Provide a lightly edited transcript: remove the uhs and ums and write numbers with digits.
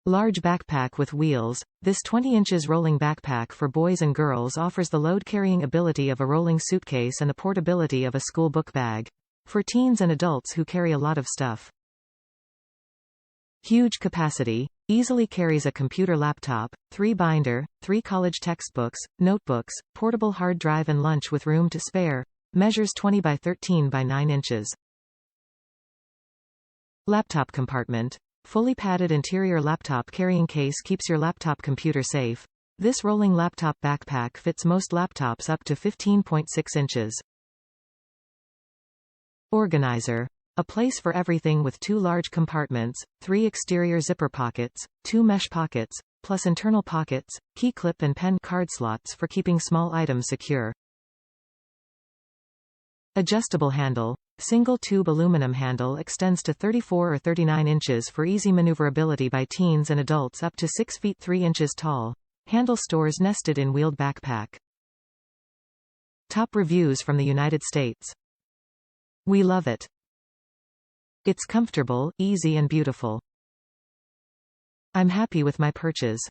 Large backpack with wheels. This 20 inches rolling backpack for boys and girls offers the load-carrying ability of a rolling suitcase and the portability of a school book bag. For teens and adults who carry a lot of stuff. Huge capacity. Easily carries a computer laptop, 3 binder, 3 college textbooks, notebooks, portable hard drive and lunch with room to spare. Measures 20 by 13 by 9 inches. Laptop compartment. Fully padded interior laptop carrying case keeps your laptop computer safe. This rolling laptop backpack fits most laptops up to 15.6 inches. Organizer. A place for everything with 2 large compartments, 3 exterior zipper pockets, 2 mesh pockets, plus internal pockets, key clip and pen card slots for keeping small items secure. Adjustable handle. Single tube aluminum handle extends to 34 or 39 inches for easy maneuverability by teens and adults up to 6 feet 3 inches tall. Handle stores nested in wheeled backpack. Top reviews from the United States. We love it. It's comfortable, easy and beautiful. I'm happy with my purchase.